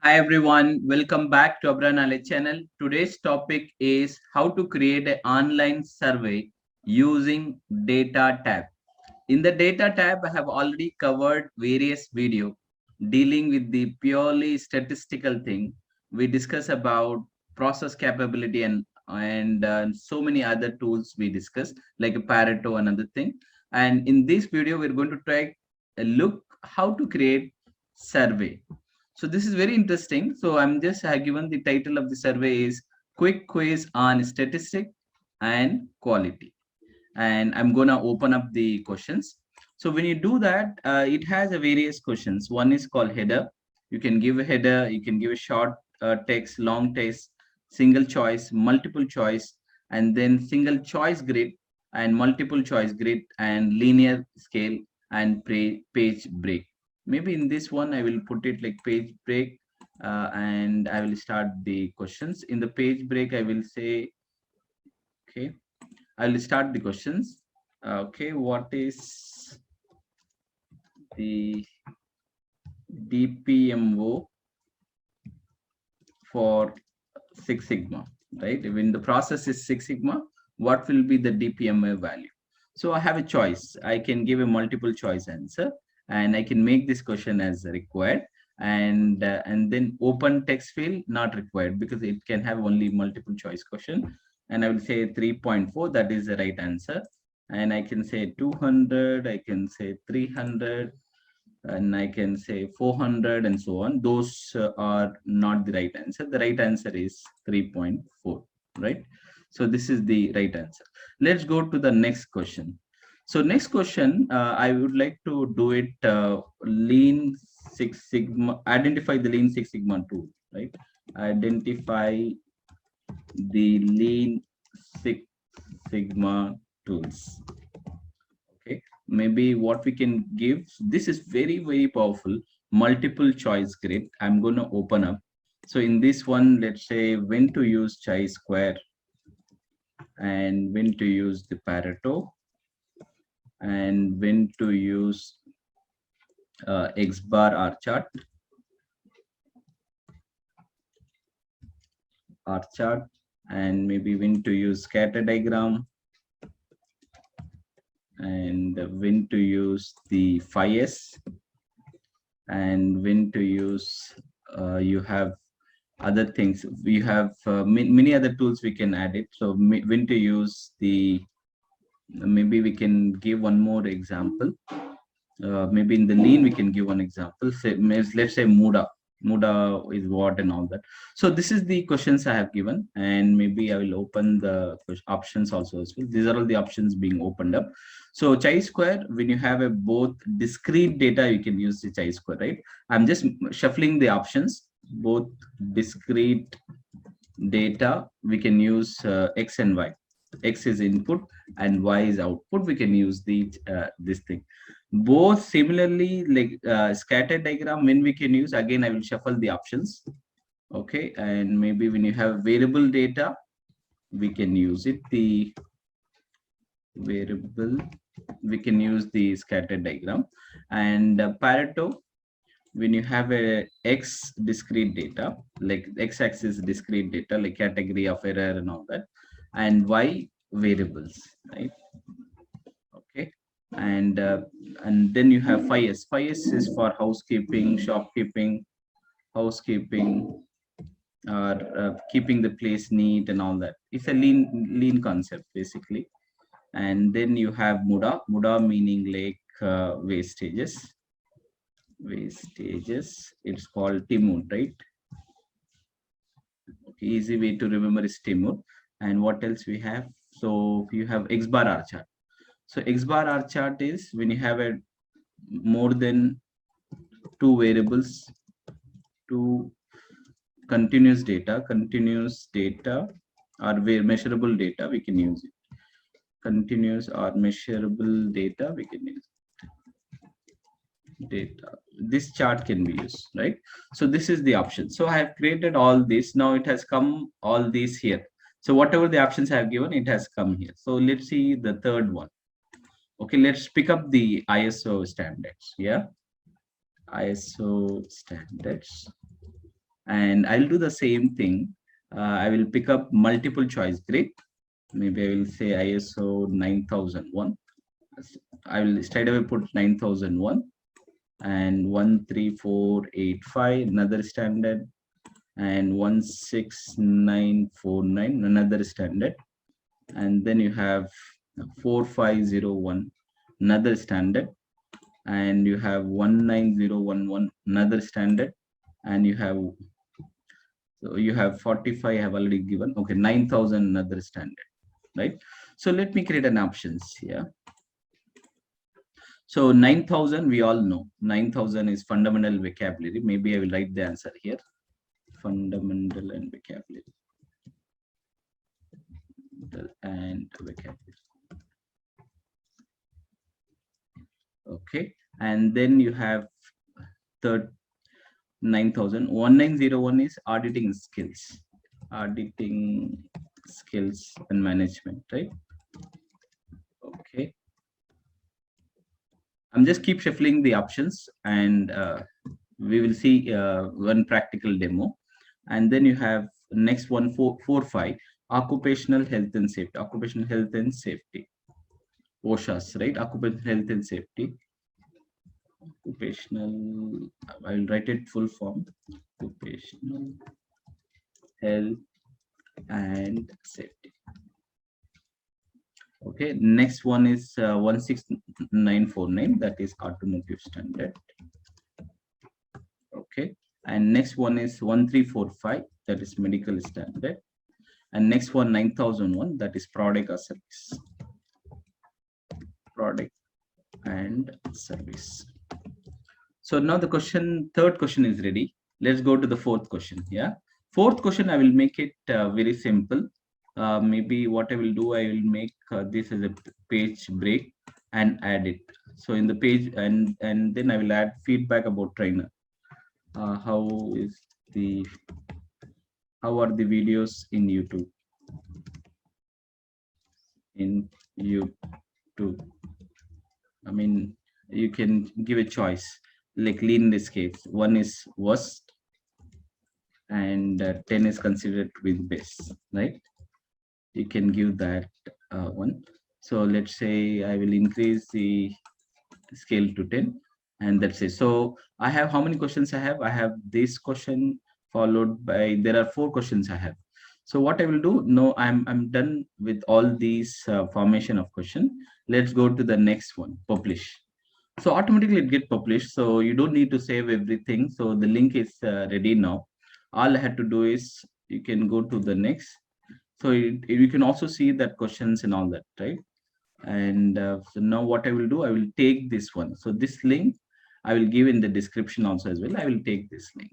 Hi everyone, welcome back to Abra Knowledge channel. Today's topic is how to create an online survey using data tab. In the data tab, I have already covered various video dealing with the purely statistical thing. We discuss about process capability and so many other tools we discuss like a Pareto and other thing. And in this video, we're going to try a look how to create survey. So this is very interesting. So I'm just given the title of the survey is quick quiz on statistic and quality, and I'm gonna open up the questions. So when you do that, it has a various questions. One is called header. You can give a header, you can give a short text, long text, single choice, multiple choice, and then single choice grid and multiple choice grid and linear scale and page break. Maybe in this one I will put it like page break, and I will start the questions. In the page break I will say, okay, I will start the questions. Okay, what is the DPMO for Six Sigma, right? When the process is Six Sigma, what will be the DPMO value? So I have a choice. I can give a multiple choice answer, and I can make this question as required, and then open text field not required because it can have only multiple choice question. And I will say 3.4, that is the right answer. And I can say 200, I can say 300, and I can say 400 and so on. Those are not the right answer. The right answer is 3.4, right? So this is the right answer. Let's go to the next question. So next question, I would like to do it Lean Six Sigma, identify the Lean Six Sigma tool, right? Identify the Lean Six Sigma tools. Okay, maybe what we can give, this is very powerful multiple choice grid. I'm going to open up. So in this one, let's say when to use chi-square and when to use the Pareto and when to use X bar R chart, and maybe when to use scatter diagram and when to use the phi s, and when to use you have other things. We have many other tools we can add it. So when to use the, maybe we can give one more example. Maybe in the lean we can give one example. Say, let's say muda is what and all that. So this is the questions I have given, and maybe I will open the options also as well. These are all the options being opened up. So chi-square, when you have a both discrete data, you can use the chi-square, right? I'm just shuffling the options. Both discrete data, we can use X and Y. X is input and Y is output. We can use the this thing. Both similarly, like scatter diagram, when we can use, again I will shuffle the options. Okay, and maybe when you have variable data, we can use it. The variable, we can use the scatter diagram. And Pareto, when you have a X discrete data, like X-axis discrete data, like category of error and all that, and Y variables, right? Okay, and then you have phi s. Phi s is for housekeeping, shopkeeping, housekeeping, or keeping the place neat and all that. It's a lean concept basically. And then you have muda meaning like wastages. It's called timud, right? Okay, easy way to remember is timud. And what else we have? So you have X bar R chart. So X bar R chart is when you have a more than two variables, two continuous data or measurable data, we can use it. Continuous or measurable data, we can use data. This chart can be used, right? So this is the option. So I have created all this. Now it has come all these here. So whatever the options I have given, it has come here. So let's see the third one. Okay, let's pick up the ISO standards. Yeah, ISO standards. And I'll do the same thing. I will pick up multiple choice grid. Maybe I will say ISO 9001. I will straight away put 9001 and 13485, another standard, and 16949, another standard. And then you have 4501, another standard, and you have 19011, another standard, and you have, so you have 45 I have already given. Okay, 9000, another standard, right? So let me create an options here. So 9000, we all know 9000 is fundamental vocabulary. Maybe I will write the answer here. Fundamental and vocabulary. And vocabulary. Okay, and then you have third 9000. 1901 is auditing skills. Auditing skills and management, right? Okay. I'm just keep shuffling the options, and we will see one practical demo. And then you have next one, 445, occupational health and safety. Occupational health and safety. OSHA's, right? Occupational health and safety. Occupational, I will write it full form. Occupational health and safety. Okay, next one is 16949, that is automotive standard. Okay, and next one is 1345, that is medical standard. And next one 9001, that is product or service. Product and service. So now the third question is ready. Let's go to the fourth question. Yeah, fourth question, I will make it very simple. Maybe what I will do, I will make this as a page break and add it. So in the page, and then I will add feedback about trainer. How are the videos in YouTube? In YouTube, I mean, you can give a choice, like lean in this case. 1 is worst, and 10 is considered to be the best, right? You can give that one. So let's say I will increase the scale to 10, and that's it. So I have, how many questions I have? I have this question followed by, there are 4 questions I have. So what I will do, no, I'm done with all these formation of question. Let's go to the next one, publish. So automatically it get published. So you don't need to save everything. So the link is ready now. All I had to do is, you can go to the next. So you can also see that questions and all that, right? And so now what I will do, I will take this one. So this link I will give in the description also as well. I will take this link.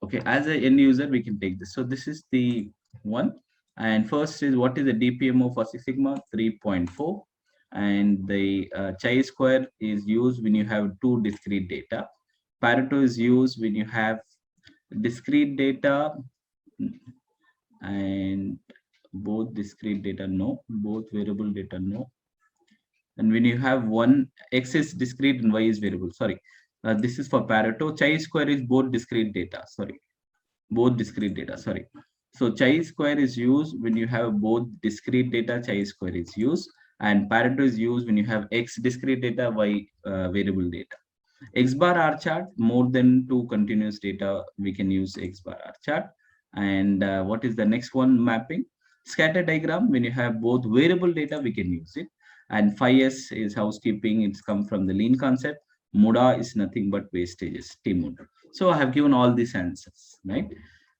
Okay, as an end user, we can take this. So this is the one. And first is, what is the DPMO for Six Sigma? 3.4. And the chi-square is used when you have 2 discrete data. Pareto is used when you have discrete data and both discrete data, no. Both variable data, no. And when you have one, X is discrete and Y is variable, sorry. This is for Pareto. Chi-square is both discrete data, sorry. Both discrete data, sorry. So chi-square is used when you have both discrete data, chi-square is used. And Pareto is used when you have X discrete data, Y variable data. X bar R chart, more than 2 continuous data, we can use X bar R chart. And what is the next one? Mapping. Scatter diagram, when you have both variable data, we can use it. And 5S is housekeeping. It's come from the lean concept. MODA is nothing but wastages, T-mode. So I have given all these answers, right?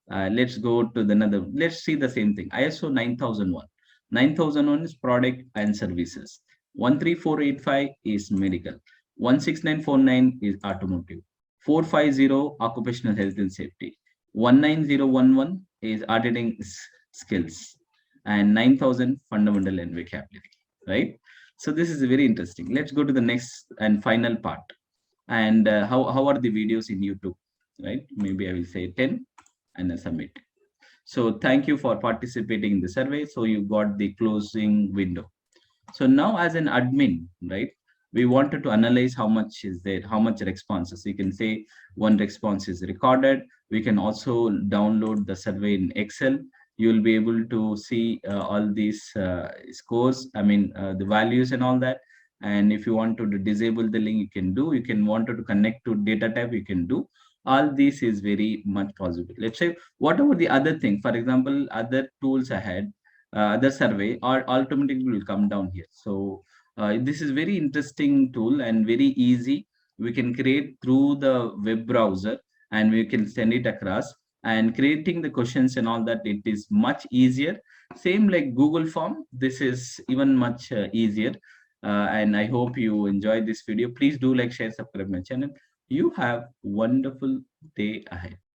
Let's go to the another. Let's see the same thing. ISO 9001. 9001 is product and services. 13485 is medical. 16949 is automotive. 450 occupational health and safety. 19011 is auditing skills. And 9000 fundamental and vocabulary, right? So this is very interesting. Let's go to the next and final part. And how are the videos in YouTube, right? Maybe I will say 10 and submit. So thank you for participating in the survey. So you got the closing window. So now as an admin, right? we wanted to analyze how much is there, how much responses. You can say one response is recorded. We can also download the survey in Excel. You will be able to see all these scores, I mean, the values and all that. And if you want to disable the link, you can do. You can want to connect to data type, you can do. All this is very much possible. Let's say, what about the other thing? For example, other tools ahead, other survey, or automatically will come down here. So this is very interesting tool and very easy. We can create through the web browser and we can send it across, and creating the questions and all that, it is much easier. Same like Google form, this is even much easier. And I hope you enjoyed this video. Please do like, share, subscribe my channel. You have wonderful day ahead.